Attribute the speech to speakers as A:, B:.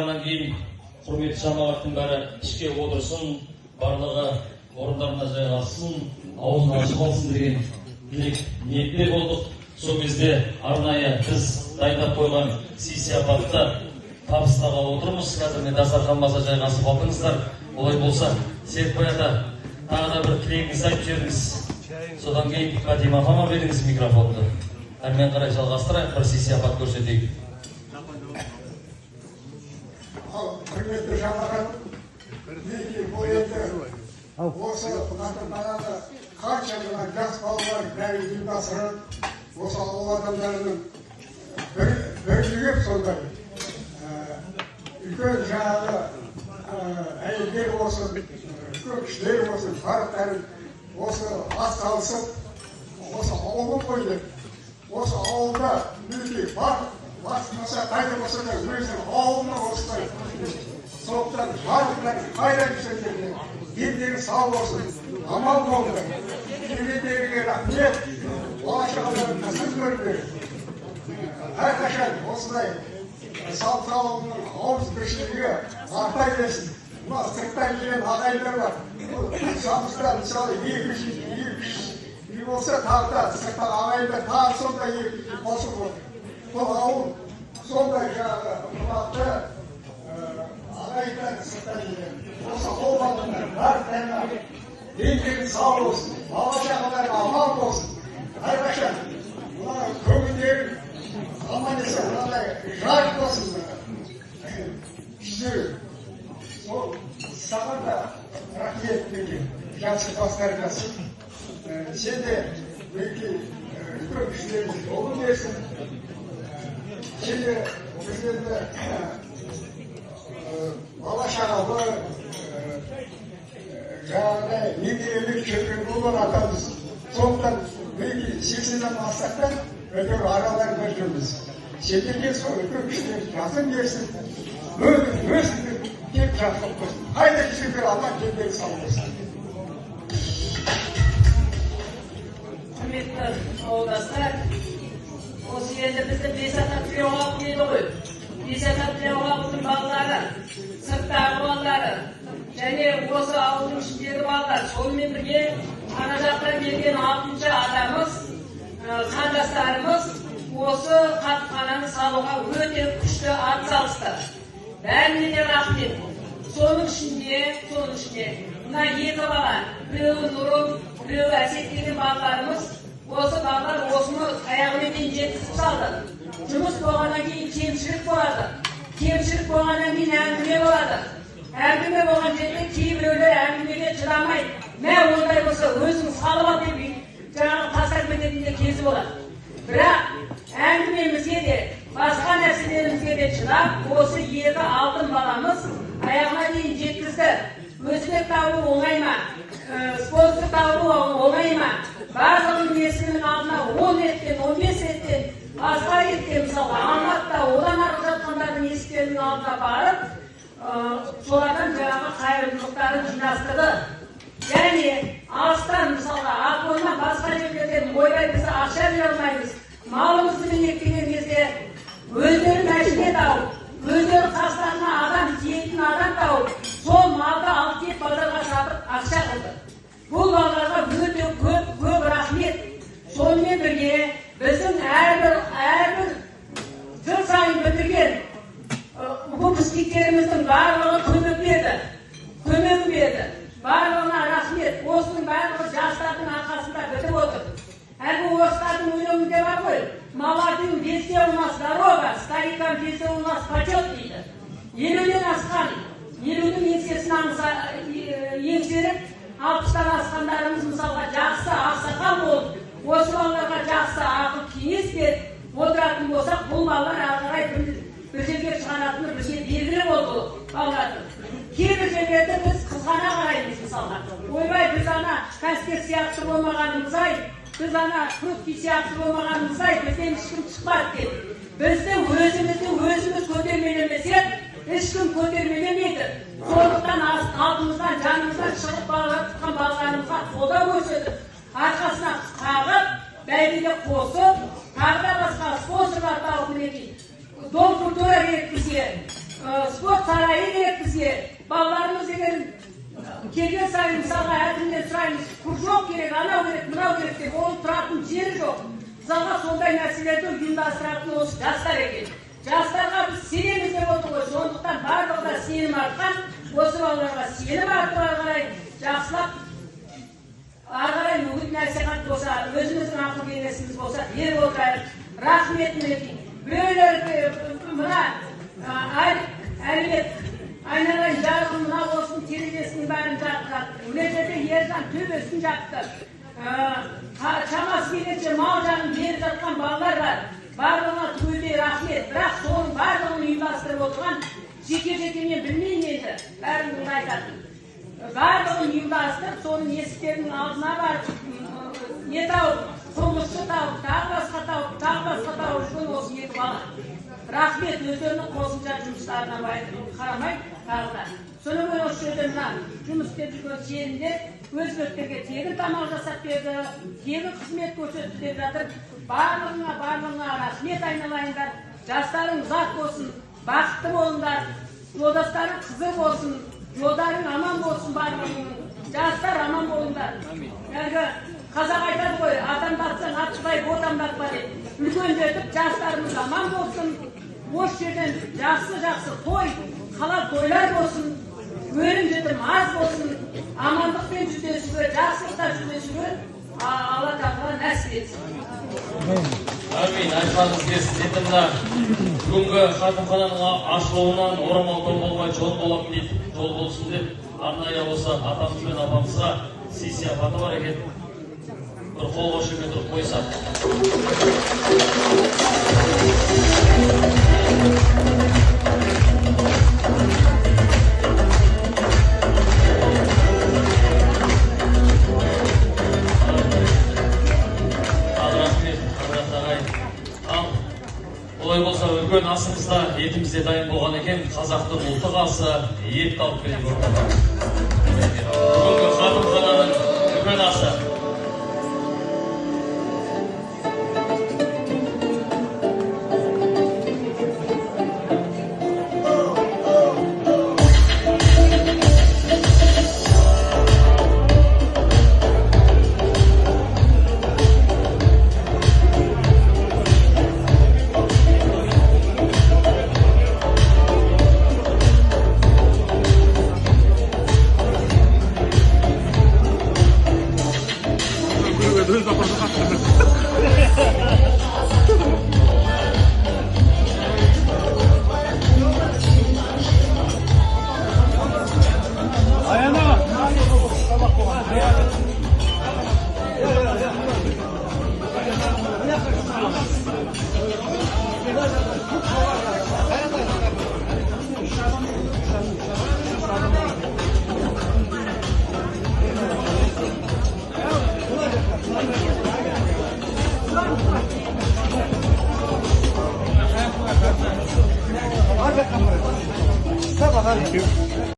A: Кейін құрметті жамағаттың бәрі ішке отырсын, барлығы орындарына жайғассын, аузын ашық алсын деген ниетте болдық. Сол кезде арнайы біз дайындап қойған сый-сияпатты табыстауға отырмыз. Қазір дастархан баса жайғасып алдыңыздар. Олай болса, Серікбай ата, тағы да бір тілегіңізді айтып жіберіңіз. Содан кейін Фатима апама беріңіз микрофонды. Әрмен қарай жалғастырайық, бір сый-сияпат көрсетейік.
B: Құрметті жамағат, неге бойынды осы құнатымдараны қанша жылан жас балалар бәрі ұйымдастырып, осы ауыл адамдарының бірігіп сондай үлкен жаңағы әйелдер болсын, үлкен кішілер болсын, қарттарын осы ас салысып, осы ауылын қойды. Осы ауылда мінекей бар, басмаса қайда болса да өзінің ауылына осылай. Соқтан барлықтар қайда түсендеріне, елдері сау болсын, амал болды. Келедерге рахмет, болашағыларына сіз көріңдер. Әрқашан осылай сау-салығының ауыз біршілігі артай берсін. Мына сырттан келген ағайындар бар. Шамызда мысалы екі-үш үй болса, тағы да сырттан ағайындар тағы сондай екі қосып отыр. Бұл ауыл сондай жаңағы ұрпақты ағайындар сырттан келген. Осы ауыл балалар барлықтарына денleri sağ olsun, alacaklar aman olsun. Arkadaşlar, buna kömürlerin aman ise buna şahit olsun. İşte o sabah da rahmetli Yansın Paskar'dasın. Şimdi belki bütün kişilerimiz olur dersin. Şimdi bizim de Alaşağı'da yani 7-50 köprü bulun atamız. Sonradan belki 80'den bahsettik, öyle aralar gördüğümüz. Şimdi sonra köprüler yazın gelsin. Böyle tek tarafı olsun. Haydi şükür Allah kendini sağlasın.
C: Құрметті ауылдастар, осы енді біздің Бесата Тілеуғап дейді ғой. Бесата Тілеуғаптың балалары, сырттағы балалары, және осы ауылдың ішіндегі балалар. Сонымен бірге ана жақтан келген 6-шы адамыз, қандастарымыз осы қатқананы салуға өте күшті атсалысты. Бәріне де рахмет. Соның ішінде мына екі бала, біреуі Нұрым, біреуі Әсет деген балаларымыз, осы балалар осыны аяғымен дейін жеткізіп салды. Жұмыс болғаннан кейін кемшілік болады. Кемшілік болғаннан кейін әңгіме болады. Әңгіме болған жерде кейбіреулер әңгімеге шыдамайды. Мә ондай болса өзің салып ал деп жаңағы тастап кететін де кезі болады. Бірақ әңгімемізге де, басқа нәрселерімізге де шыдап, осы екі алтын баламыз аяғына дейін жеткізді. Өзбек табу оңай ма? Спонсор табу оңай ма? Барлығын есігінің алдына 10 реттен, 15 реттен, басқа реттен, мысалы, Алматыда одан арғы жатқандардың есіктерінің алдына барып, солардан жаңағы қайырымдылықтарын жинастырды. Және алыстан, мысалға, Ақойынан басқа жерлерден ойбай біз ақша бере алмаймыз. Малымызды мінектеген кезде өздері мәжіне тауып, өздері қастарына адам тиетін адам тауып, сол малды алып кеп базарға сатып ақша қылды. Бұл балаларға өте көп рахмет. Сонымен бірге біздің әрбір жыл сайын бітірген выпускниктеріміздің барлығы көмек берді. Барлығына рахмет. Осының барлығы жастардың арқасында бітіп отыр. Әлгі орыстардың өлеңінде бар ғой, молодым везде у нас дорога, старикам везде у нас почет дейді. 50-ден асқан, 50-дің еңсесін еңсеріп, 60-тан асқандарымыз мысалға жақсы ақсақал болып, осы балаларға жақсы ақыл кеңес беріп отыратын болсақ, бұл балалар ағарай бір жерге шығаратыны бізге белгілі болды балалардың. Кейбір жерлерде біз қызғана қараймыз мысалға. Ойбай, біз ана кәсіпкер сияқты болмағанымыз-ай, біз ана көпке сияқты болмағанымыз-ай, бізден ешкім шықпады деп. Бізді өзіміз көтермелемесек, ешкім көтермелемейді. Сондықтан алдымыздан, жанымыздан шығып балалар балаларымызға қолдау көрсетіп, арқасына қағып, бәйгеге қосып, тағы да басқа спонсорлар тауып мінекей. Дом культура керек бізге. спорт сарайы керек бізге. Балаларымыз деген келген сайын мысалға әкімнен сұраймыз, кружок керек, анау керек, мынау керек деп, оның тұратын жері жоқ. Мысалға сондай нәрселерді ұйымдастыратын осы жастар екен. Жастарға біз сенеміз деп отыр ғой, сондықтан барлығына сенім артқан, осы балаларға сенім артып ары қарай жақсылап, ары қарай үгіт насихат болса, өзіміздің ақыл кеңесіміз болса, беріп отырайық. Рахмет мінекей. Біреулер мына әлбет айналайын жарығын мына болсын, терезесінің бәрін жақтық. Мына жерде ержан төбесін жақтық. Шамасы келгенше мал жағын беріп жатқан балалар бар. Барлығына түгелдей рахмет. Бірақ соның барлығын ұйымдастырып отырған жеке-жеке мен білмеймін енді. Бәрін айтатын. Барлығын ұйымдастырып, соның есіктерінің алдына барып, не тауып, құрылысшы тауып, тағы басқа тауып жүрген осы екі бала. Рахмет, өздерінің қосымша жұмыстарына қарамай тағыда. Соның мен осы жерде мына жұмыс істеп жүрген желіндер өз беттерге тегін тамақ жасап берді, тегін қызмет көрсетті деп жатыр. Барлығына рахмет айналайындар. Жастарың ұзақ болсын, бақытты болыңдар. Жолдастарың қызық болсын, жолдарың аман болсын барлығың. Жастар аман болыңдар. Әлгі қазақ айтады ғой, атамдатсаң атшыбай ботамдатпа деп. Үлкендетіп жастарымыз аман болсын. Осы жерден жақсы той, халал тойлар болсын. Өлім жітім аз болсын. Амандықпен жүздесуге, жақсылықта жүздесуге Алла тағала нәсіп етсін.
A: Амин. Айтқаныңыз келсін. Енді мына бүгінгі хатымхананың ашылуынан орамал той болмай жол болатын дейді. Жол болсын деп арнайы осы атамыз бен апамызға сый сияпаты бар екен. Бір қол қошемет ұрып қойсақ. Олай болса, үлкен асымызда етімізде дайын болған екен, қазақтың ұлттық асы ет алып келіп ортаға. Бүгінгі хатымхананың үлкен асы.
D: Thank you.